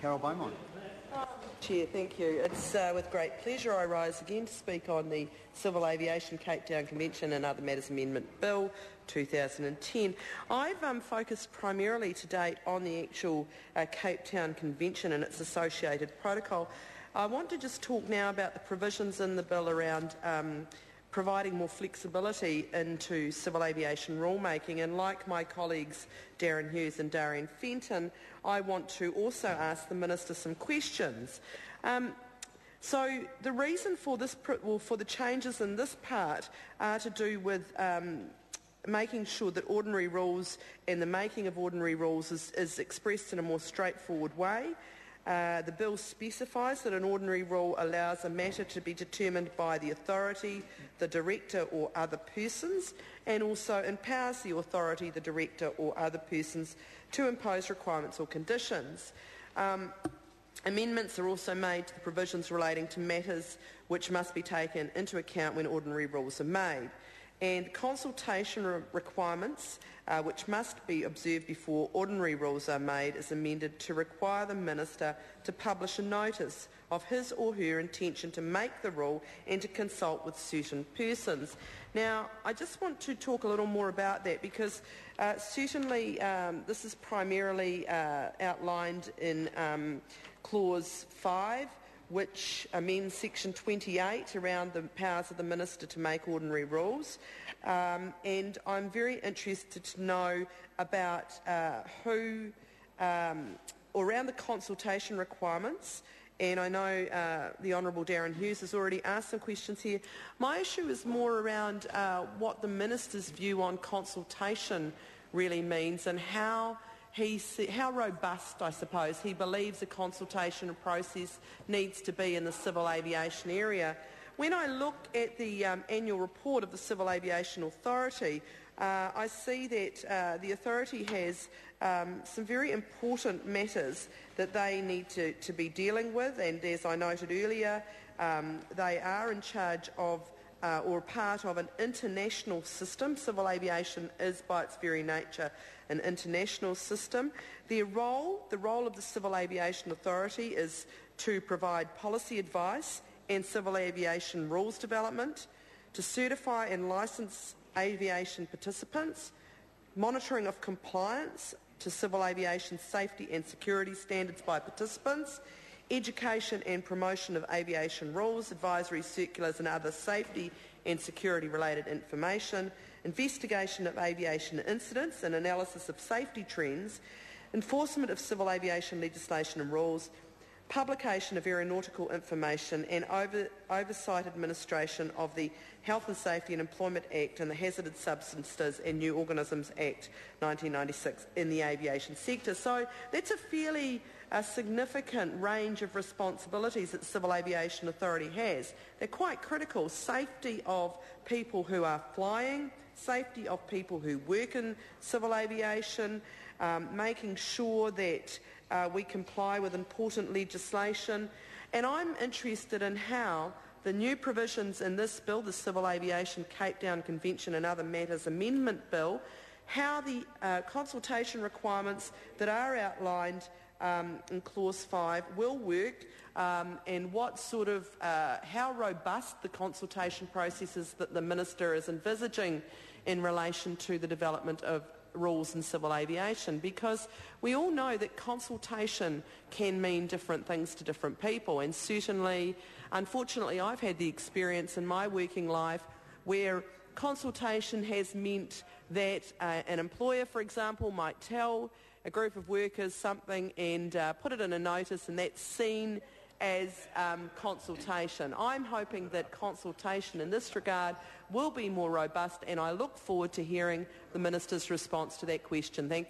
Carol Beaumont. Chair, thank you. It's with great pleasure I rise again to speak on the Civil Aviation Cape Town Convention and Other Matters Amendment Bill 2010. I've focused primarily to date on the actual Cape Town Convention and its associated protocol. I want to just talk now about the provisions in the bill around providing more flexibility into civil aviation rulemaking, and like my colleagues Darren Hughes and Darian Fenton, I want to also ask the Minister some questions. So the reason for this, for the changes in this part are to do with making sure that ordinary rules and the making of ordinary rules is expressed in a more straightforward way. The bill specifies that an ordinary rule allows a matter to be determined by the authority, the director or other persons, and also empowers the authority, the director or other persons to impose requirements or conditions. Amendments are also made to the provisions relating to matters which must be taken into account when ordinary rules are made. And consultation requirements, which must be observed before ordinary rules are made, is amended to require the Minister to publish a notice of his or her intention to make the rule and to consult with certain persons. Now, I just want to talk a little more about that because certainly this is primarily outlined in Clause 5, which amends Section 28 around the powers of the Minister to make ordinary rules. And I'm very interested to know about around the consultation requirements. And I know the Honourable Darren Hughes has already asked some questions here. My issue is more around what the Minister's view on consultation really means and how robust, I suppose, he believes a consultation process needs to be in the civil aviation area. When I look at the annual report of the Civil Aviation Authority, I see that the authority has some very important matters that they need to be dealing with, and as I noted earlier, they are in charge of or part of an international system. Civil aviation is by its very nature an international system. The role of the Civil Aviation Authority is to provide policy advice and civil aviation rules development, to certify and licence aviation participants, monitoring of compliance to civil aviation safety and security standards by participants, education and promotion of aviation rules, advisory circulars and other safety and security related information, investigation of aviation incidents and analysis of safety trends, enforcement of civil aviation legislation and rules, publication of aeronautical information and oversight administration of the Health and Safety and Employment Act and the Hazardous Substances and New Organisms Act 1996 in the aviation sector. So that's a fairly significant range of responsibilities that the Civil Aviation Authority has. They're quite critical. Safety of people who are flying, safety of people who work in civil aviation, making sure that we comply with important legislation. And I'm interested in how the new provisions in this bill, the Civil Aviation Cape Town Convention and Other Matters Amendment Bill, how the consultation requirements that are outlined in Clause 5 will work, and what sort of, how robust the consultation processes that the Minister is envisaging in relation to the development of rules in civil aviation, because we all know that consultation can mean different things to different people, and certainly, unfortunately, I've had the experience in my working life where consultation has meant that an employer, for example, might tell a group of workers something and put it in a notice, and that's seen as consultation. I'm hoping that consultation in this regard will be more robust, and I look forward to hearing the Minister's response to that question. Thank you.